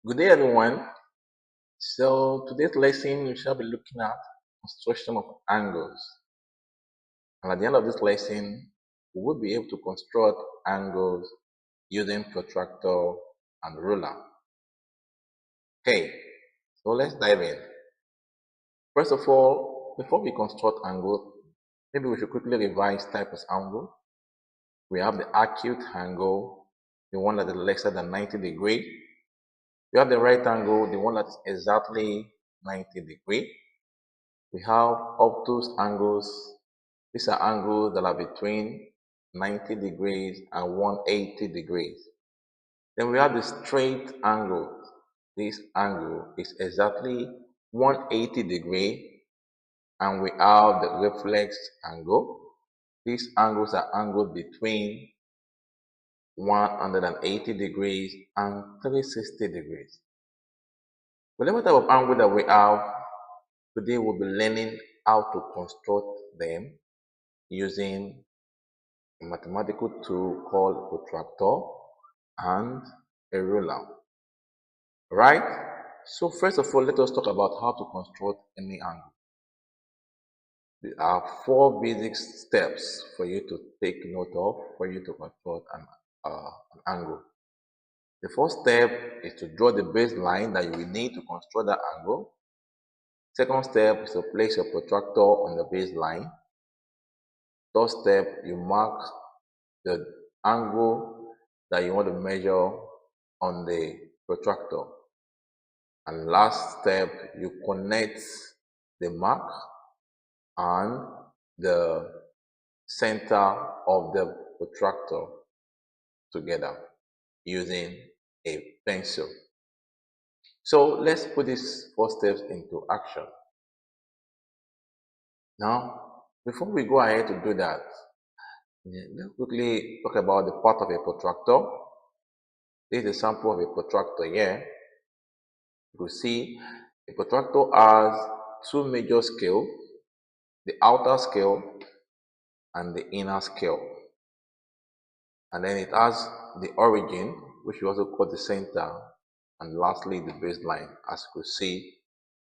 Good day, everyone. So, today's lesson we shall be looking at construction of angles. And at the end of this lesson, we will be able to construct angles using protractor and ruler. Okay, so let's dive in. First of all, before we construct angles, maybe we should quickly revise types of angle. We have the acute angle, the one that is lesser than 90 degrees. We have the right angle, the one that is exactly 90 degrees. We have obtuse angles. These are angles that are between 90 degrees and 180 degrees. Then we have the straight angle. This angle is exactly 180 degrees, and we have the reflex angle. These angles are angles between 180 degrees and 360 degrees. Whatever type of angle that we have, today we'll be learning how to construct them using a mathematical tool called protractor and a ruler. Right? So first of all, let us talk about how to construct any angle. There are four basic steps for you to take note of for you to construct an angle. The first step is to draw the baseline that you will need to construct that angle. Second step is to place your protractor on the baseline. Third step, you mark the angle that you want to measure on the protractor. And last step, you connect the mark and the center of the protractor together using a pencil. So let's put these four steps into action. Now, before we go ahead to do that, let's quickly talk about the part of a protractor. This is a sample of a protractor here. You will see a protractor has two major scales, the outer scale and the inner scale. And then it has the origin, which we also call the center, and lastly the baseline, as you could see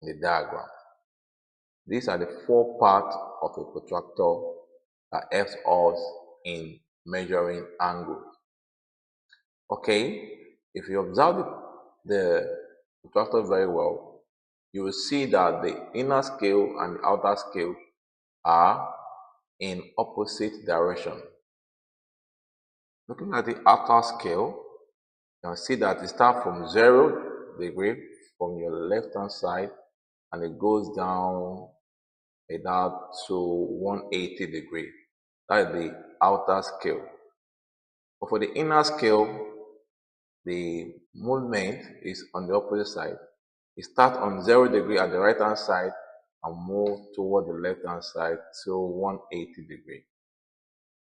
in the diagram. These are the four parts of a protractor that helps us in measuring angles. Okay, if you observe the protractor very well, you will see that the inner scale and the outer scale are in opposite direction. Looking at the outer scale, you can see that it starts from 0 degree from your left hand side and it goes down about to 180 degree. That is the outer scale. But for the inner scale, the movement is on the opposite side. It starts on 0 degree at the right hand side and move toward the left hand side to 180 degree.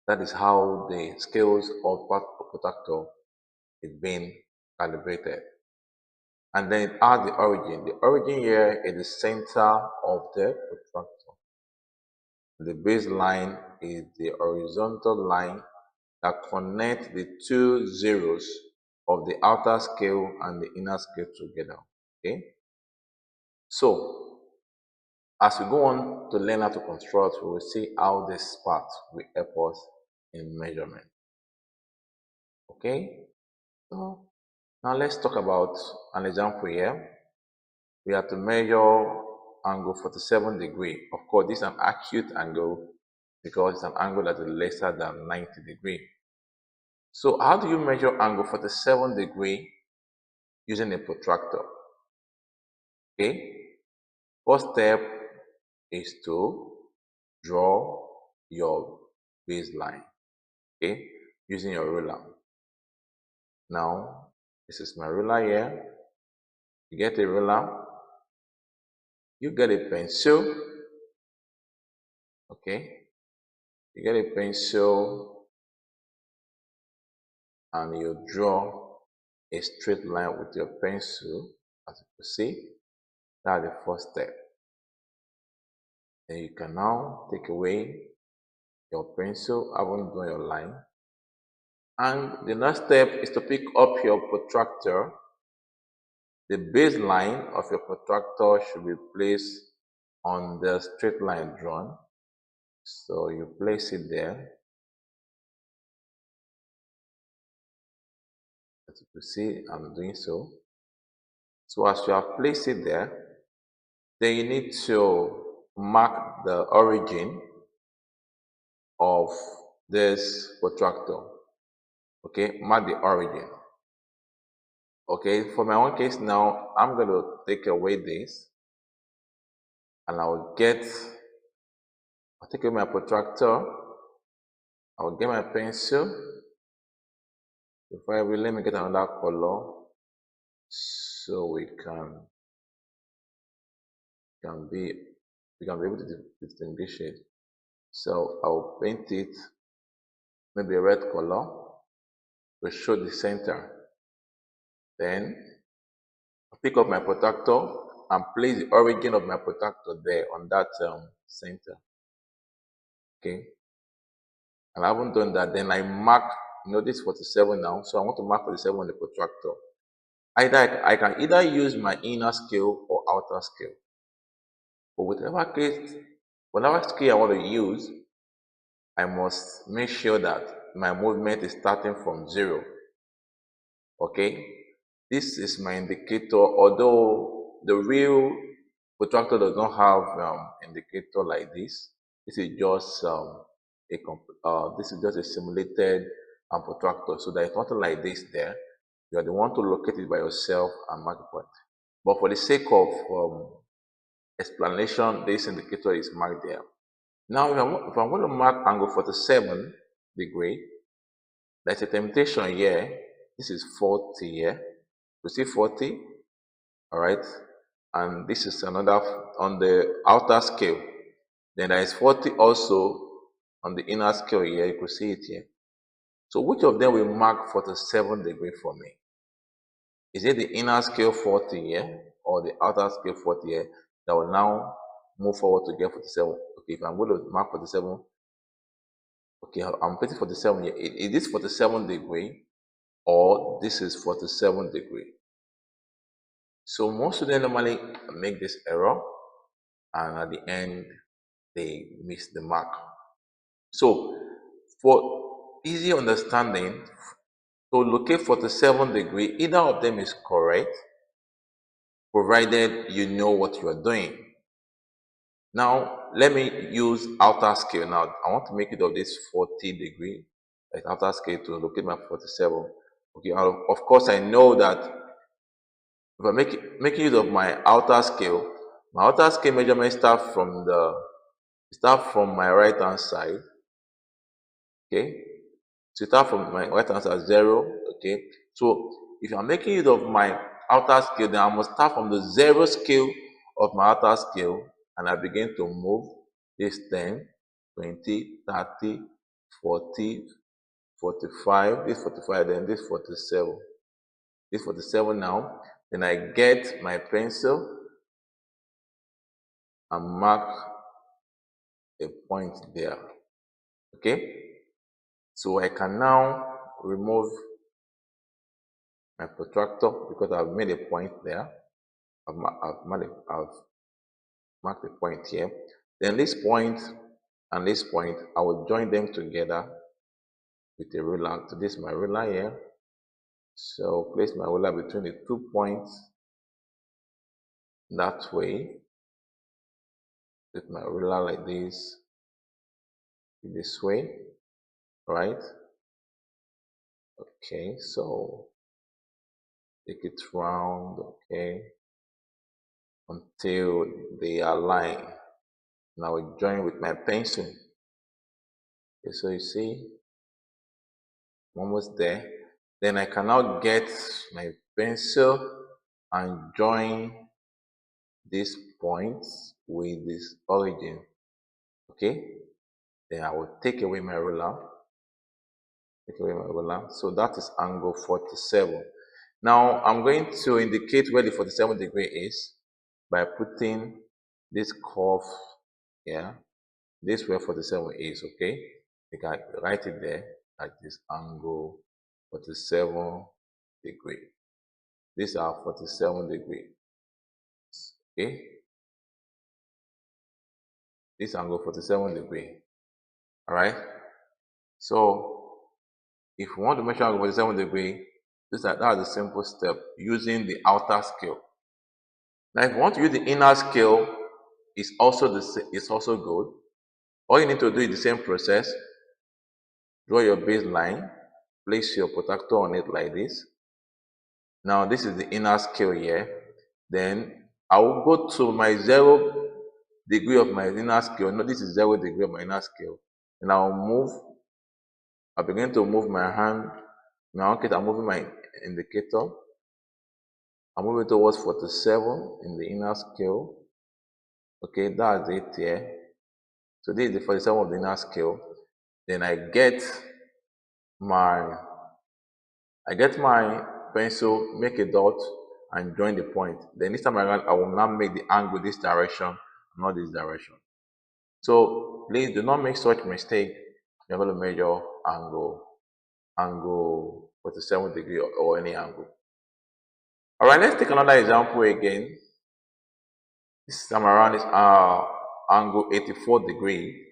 That is how the scales of protractor is being calibrated. And then it has the origin. The origin here is the center of the protractor. The baseline is the horizontal line that connects the two zeros of the outer scale and the inner scale together. Okay? So, as we go on to learn how to construct, we will see how this part will help us in measurement. Okay? So, now let's talk about an example here. We have to measure angle 47 degree. Of course, this is an acute angle because it's an angle that is lesser than 90 degree. So how do you measure angle 47 degree using a protractor? Okay, first step is to draw your baseline, okay, using your ruler. Now, this is my ruler here. You get a ruler, you get a pencil, okay, you get a pencil and you draw a straight line with your pencil, as you can see. That's the first step. Then you can now take away your pencil, having drawn your line. And the next step is to pick up your protractor. the baseline of your protractor should be placed on the straight line drawn. So you place it there. As you can see, I'm doing so. So as you have placed it there, then you need to mark the origin of this protractor. Okay, mark the origin. Okay, for my own case now, I'm going to take away this and I'll take away my protractor. I'll get my pencil. Before I will, let me get another color so we can be able to distinguish it. So I'll paint it maybe a red color to show the center. Then I'll pick up my protractor and place the origin of my protractor there on that center. Okay, and I haven't done that. Then I mark, this 47 now, so I want to mark 47 on the protractor. I can either use my inner scale or outer scale. But whatever scale I want to use, I must make sure that my movement is starting from 0. Okay, this is my indicator, although the real protractor does not have indicator like this. This is just a simulated protractor, so there is nothing like this there. You are the one to locate it by yourself and mark it. But for the sake of explanation, this indicator is marked there. Now, if I'm going to mark angle 47 degree, there's a temptation here. This is 40 here. You see 40, all right? And this is another on the outer scale. Then there is 40 also on the inner scale here. You could see it here. So which of them will mark 47 degree for me? Is it the inner scale 40 here or the outer scale 40 here that will now move forward to get 47? Okay, if I'm going to mark 47, okay, I'm putting 47 here. Is this 47 degree or this is 47 degree? So most students normally make this error and at the end they miss the mark. So for easy understanding, to locate 47 degree, either of them is correct, provided you know what you are doing. Now, let me use outer scale. Now, I want to make it of this 40 degree, like outer scale to locate my 47. Okay, of course, I know that if I making use of my outer scale measurement start from my right hand side. Okay, so start from my right hand side 0. Okay, so if I'm making use of my outer scale, then I must start from the 0 scale of my outer scale and I begin to move this 10, 20, 30, 40, 45, this 45, then this 47. This 47 now. Then I get my pencil and mark a point there. Okay? So I can now remove my protractor because I've made a point there. I've marked a point here. Then this point and this point, I will join them together with a ruler. So this is my ruler here. So place my ruler between the 2 points that way. With my ruler like this way, right? Okay, so take it round, okay, until they align. Now I join with my pencil. Okay, so you see, I'm almost there. Then I can now get my pencil and join these points with this origin. Okay, then I will take away my ruler. So that is angle 47. Now I'm going to indicate where the 47 degree is by putting this curve here. This where 47 is, okay? You can write it there like this, angle 47 degree. These are 47 degrees. Okay, this angle 47 degrees. All right. So if you want to measure angle 47 degrees, that's a simple step using the outer scale. Now, if you want to use the inner scale, it's also good. All you need to do is the same process. Draw your baseline, place your protractor on it like this. Now this is the inner scale here. Then I will go to my 0 degree of my inner scale. No, this is 0 degree of my inner scale. And I begin to move my hand. Now, okay, I'm moving my indicator. I'm moving towards 47 in the inner scale. Okay, that's it here. So this is the 47 of the inner scale. Then I get my pencil, make a dot, and join the point. Then this time around, I will now make the angle this direction, not this direction. So please do not make such mistake. You're going to measure angle 47 degree or any angle. All right, let's take another example again. This time around is angle 84 degree.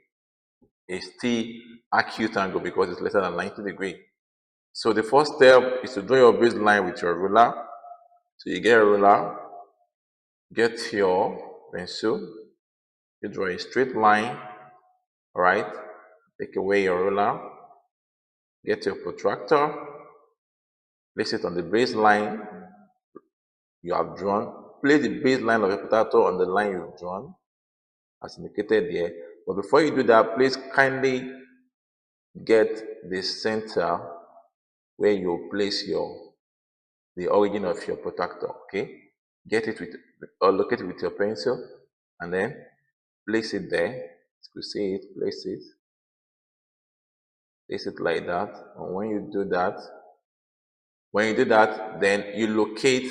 It's still acute angle because it's lesser than 90 degree. So the first step is to draw your baseline with your ruler. So you get a ruler, get your pencil, you draw a straight line, all right? Take away your ruler, get your protractor, place it on the baseline you have drawn. Place the baseline of your protractor on the line you've drawn, as indicated there. But before you do that, please kindly get the center where you place the origin of your protractor. Okay, get it with or locate it with your pencil, and then place it there. As you see it, place it like that. And when you do that, then you locate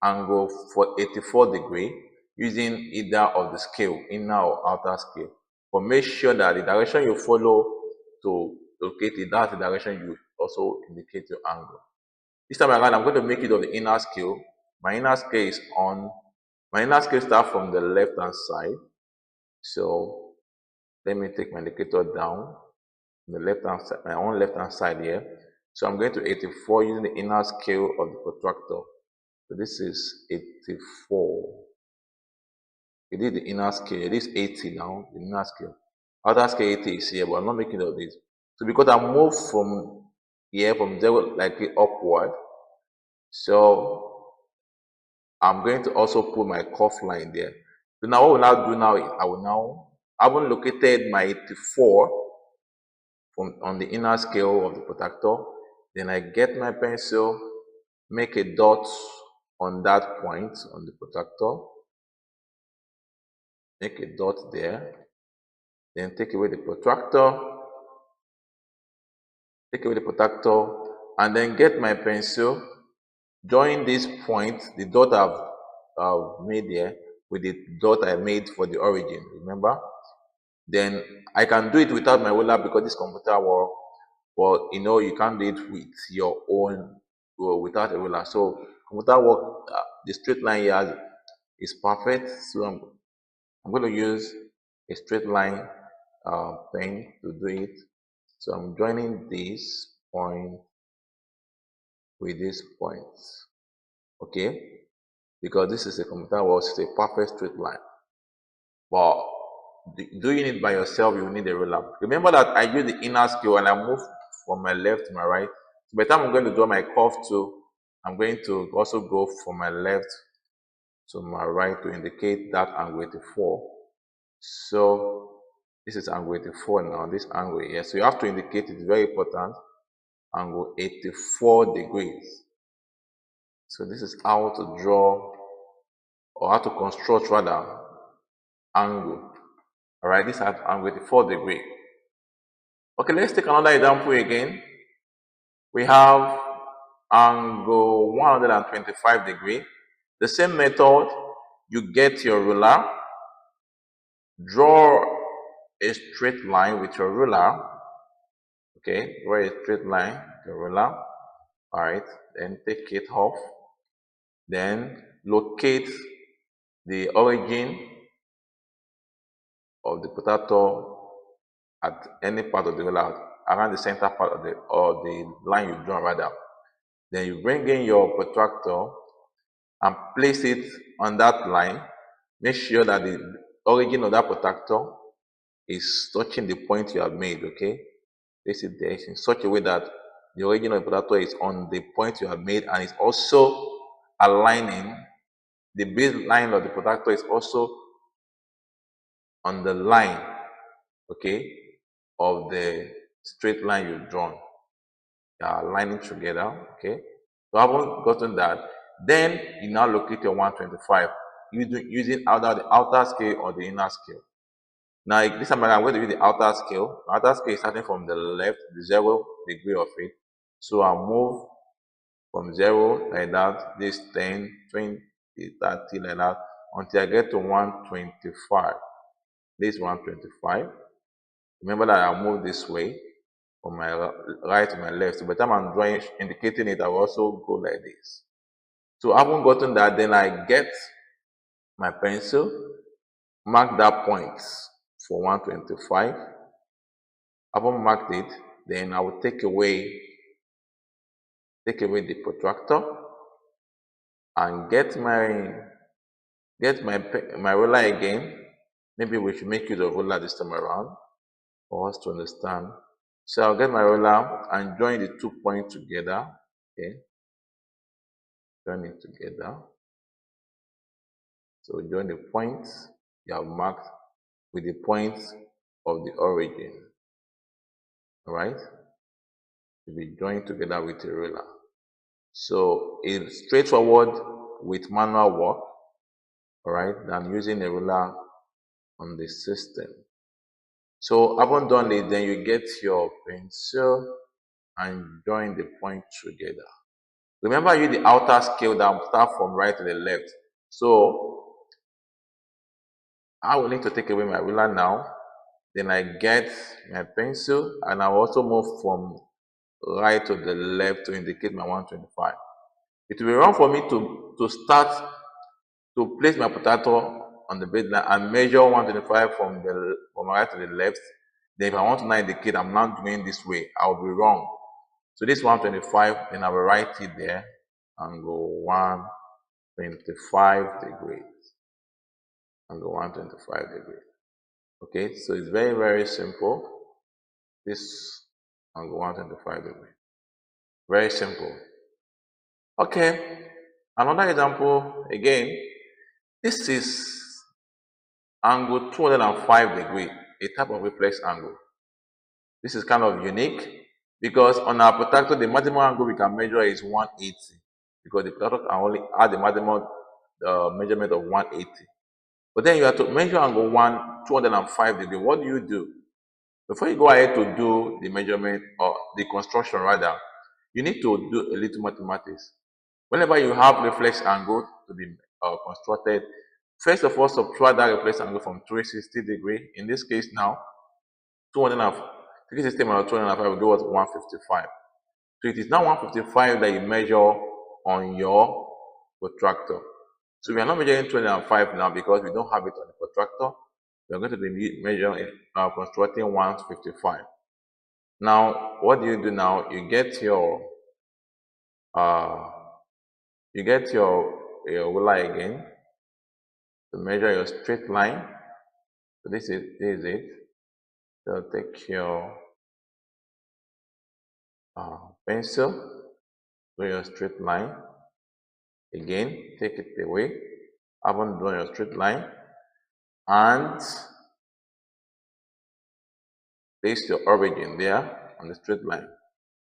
angle for 84 degree using either of the scale, inner or outer scale. But make sure that the direction you follow to locate it, that's the direction you also indicate your angle. This time around, I'm going to make it of the inner scale. My inner scale is on. My inner scale starts from the left hand side. So let me take my indicator down the left hand side, my own left hand side here. So I'm going to 84 using the inner scale of the protractor. So this is 84. It is the inner scale. It is 80 now, the inner scale. Outer scale 80 is here, but I'm not making of this. So because I moved from here from 0 likely upward, so I'm going to also put my cuff line there. So now what we'll now do now is I haven't located my 84 on the inner scale of the protractor. Then I get my pencil, make a dot on that point on the protractor, make a dot there, then take away the protractor, and then get my pencil, join this point, the dot I've made here, with the dot I made for the origin, remember? Then I can do it without my ruler because this computer work, but you can't do it with your own or without a ruler. So computer work, the straight line here is perfect. So I'm going to use a straight line pen to do it. So I'm joining this point with this point, okay? Because this is a computer work, it's a perfect straight line. But doing it by yourself, you need a ruler. Remember that I use the inner scale and I move from my left to my right. So by the time I'm going to draw my curve too, I'm going to also go from my left to my right to indicate that angle 84. So this is angle 84 now, this angle here. So you have to indicate, it's very important, angle 84 degrees. So this is how to draw, or how to construct rather, angle. Alright, this is angle 84 degree. Okay, let's take another example again. We have angle 125 degree. The same method, you get your ruler, draw a straight line with your ruler. Okay, draw a straight line with your ruler. Alright, then take it off. Then locate the origin of the protractor at any part of the ruler, around the center part of the line you draw rather. Then you bring in your protractor and place it on that line. Make sure that the origin of that protractor is touching the point you have made, okay? Place it there in such a way that the origin of the protractor is on the point you have made and is also aligning. The base line of the protractor is also on the line, okay, of the straight line you've drawn. They are aligning together, okay? So I haven't gotten that. Then you now locate your 125 using either the outer scale or the inner scale. Now this time I'm going to use the outer scale. The outer scale is starting from the left, the 0 degree of it. So I'll move from 0 like that, this 10, 20, 30 like that, until I get to 125. This 125. Remember that I'll move this way from my right to my left. So by the time I'm drawing, indicating it, I will also go like this. So I haven't gotten that, then I get my pencil, mark that point for 125. I haven't marked it, then I will take away the protractor and get my ruler again. Maybe we should make use of ruler this time around for us to understand. So I'll get my ruler and join the 2 points together. Okay, join it together. So join the points you have marked with the points of the origin. Alright? To be joined together with a ruler. So it's straightforward with manual work, alright, than using a ruler on the system. So having done it, then you get your pencil and join the point together. Remember, use the outer scale that will start from right to the left. So I will need to take away my ruler now. Then I get my pencil and I will also move from right to the left to indicate my 125. It will be wrong for me to start to place my protractor on the baseline and measure 125 from right to the left. Then if I want to now indicate I'm not doing this way, I will be wrong. So this 125, then I will write it there and go 125 degrees. And go 125 degrees. Okay, so it's very, very simple. This angle 125 degrees. Very simple. Okay, another example again. This is angle 205 degrees, a type of reflex angle. This is kind of unique because on our protractor, the maximum angle we can measure is 180 because the protractor can only add the maximum measurement of 180. But then you have to measure angle 205 degrees. What do you do? Before you go ahead to do the measurement or the construction rather, you need to do a little mathematics. Whenever you have reflex angle to be constructed, first of all subtract that reflex angle from 360 degrees. In this case now, 360 minus 205 will give us 155. So it is now 155 that you measure on your protractor. So we are not measuring 205 now because we don't have it on the protractor. We are going to be measuring constructing 155. Now, what do you do now? You get your ruler again to measure your straight line. So this is it. So take your pencil, draw your straight line. Again, take it away. Haven't drawn your straight line, and place your origin there on the straight line.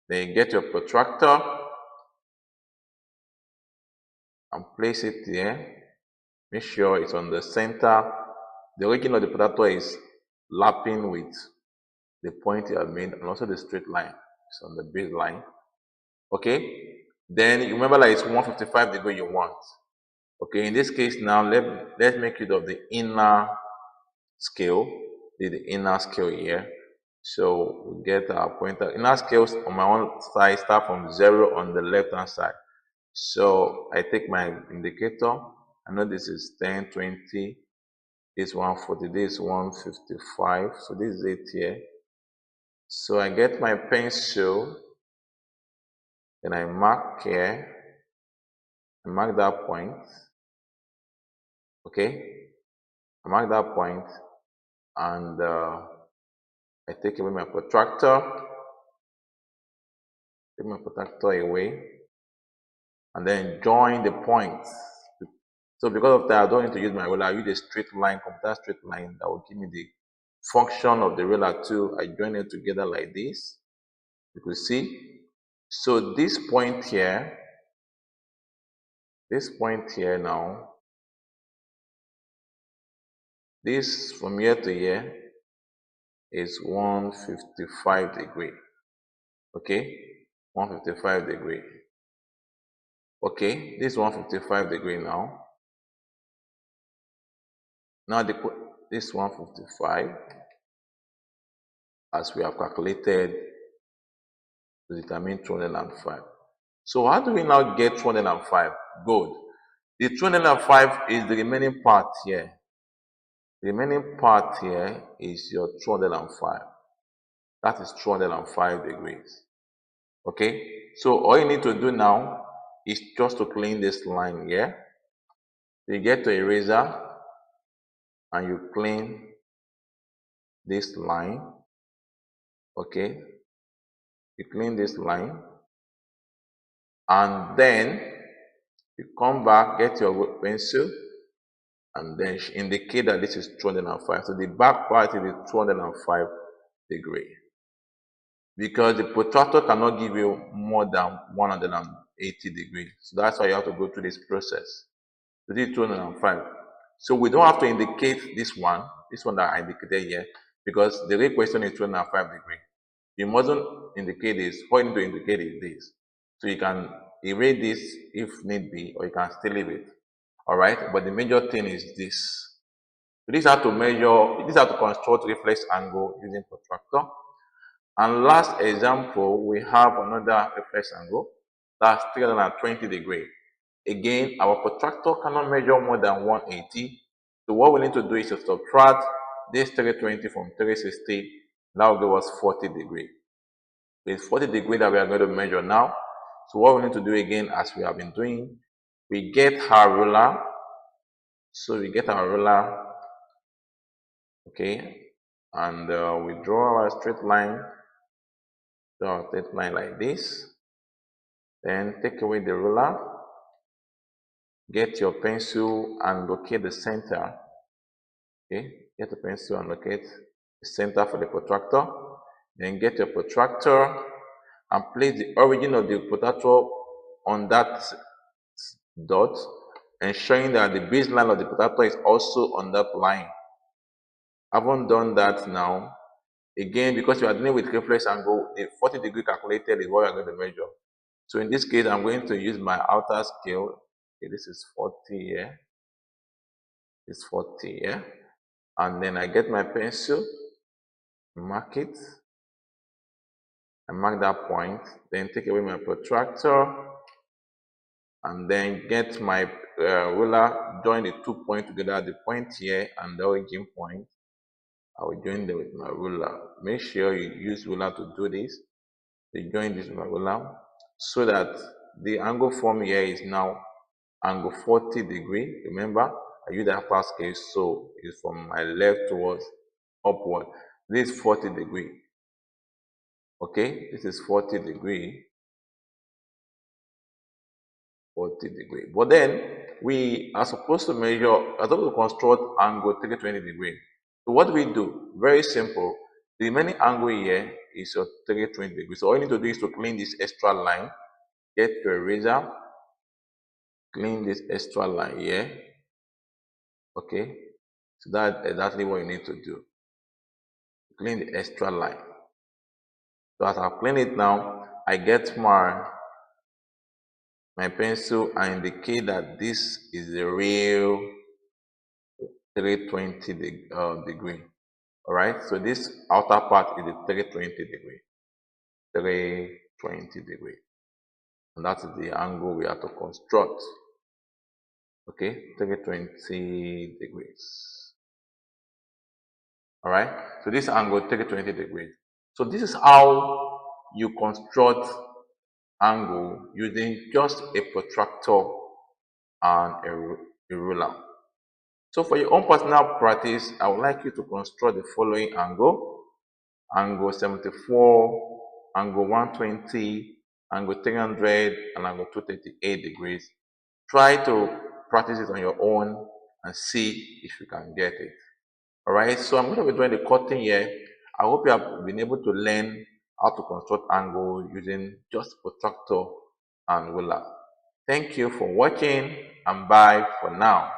Then you get your protractor and place it there. Make sure it's on the center. The origin of the protractor is lapping with the point you have made and also the straight line. It's on the baseline. Okay? Then you remember that it's 155 degree you want. Okay, in this case now, let's make use of the inner scale. The inner scale here. So we get our pointer. Inner scales on my own side start from 0 on the left hand side. So I take my indicator. I know this is 10, 20, this 140, this 155. So this is it here. So I get my pencil, then I mark here. I mark that point. Okay, I mark that point, and I take away my protractor. Take my protractor away, and then join the points. So because of that, I don't need to use my ruler. I use a straight line, computer straight line that will give me the function of the ruler too. I join it together like this. You can see. So this point here now, this from here to here is 155 degree. Okay, 155 degree. Okay, this 155 degree now. Now this 155, as we have calculated, to determine 205. So how do we now get 205? Good. The 205 is the remaining part here. The remaining part here is your 205. That is 205 degrees. Okay, so all you need to do now is just to clean this line here. You get to eraser and you clean this line. Okay, you clean this line, and then you come back, get your pencil, and then indicate that this is 205. So the back part is 205 degree. Because the protractor cannot give you more than 180 degrees. So that's why you have to go through this process. So this is 205. So we don't have to indicate this one that I indicated here, because the real question is 205 degrees. You mustn't indicate this. All you need to indicate is this. So you can erase this if need be, or you can still leave it. All right, but the major thing is this. This is how to measure, this is how to construct reflex angle using protractor. And last example, we have another reflex angle that's 320 degrees. Again, our protractor cannot measure more than 180. So what we need to do is to subtract this 320 from 360. That will give us 40 degrees. It's 40 degrees that we are going to measure now. So what we need to do again, as we have been doing, we get our ruler. So we get our ruler, okay, and we draw our straight line. Draw a straight line like this. Then take away the ruler. Get your pencil and locate the center. Okay, get the pencil and locate the center for the protractor. Then get your protractor and place the origin of the protractor on that dot, ensuring that the baseline of the protractor is also on that line. Having done that now, again, because you are dealing with reflex angle, the 40 degree calculated is what you are going to measure. So in this case, I'm going to use my outer scale. Okay, this is 40 here. It's 40 here. And then I get my pencil, mark it. I mark that point, then take away my protractor, and then get my ruler, join the 2 points together, the point here and the origin point. I will join them with my ruler. Make sure you use ruler to do this. You join this with my ruler so that the angle formed here is now angle 40 degree. Remember, I use the upper scale, so it's from my left towards upward. This is 40 degree. Okay, this is 40 degree. 40 degree. But then we are supposed to measure, are supposed to construct angle 320 degree. So what do we do? Very simple. The remaining angle here is your 320 degree. So all you need to do is to clean this extra line. Get your eraser. Clean this extra line here. Okay. So that's exactly what you need to do. Clean the extra line. So as I clean it now, I get my pencil and indicate that this is the real 320 degree. All right, so this outer part is the 320 degree. 320 degree. and that is the angle we have to construct. Okay, take it 20 degrees. All right, so this angle, take it 20 degrees. So this is how you construct angle using just a protractor and a ruler. So for your own personal practice, I would like you to construct the following angle: angle 74, angle 120, angle 300, and angle 238 degrees. Try to practice it on your own and see if you can get it. All right, so I'm going to be doing the cutting here. I hope you have been able to learn how to construct angle using just protractor and ruler. Thank you for watching, and bye for now.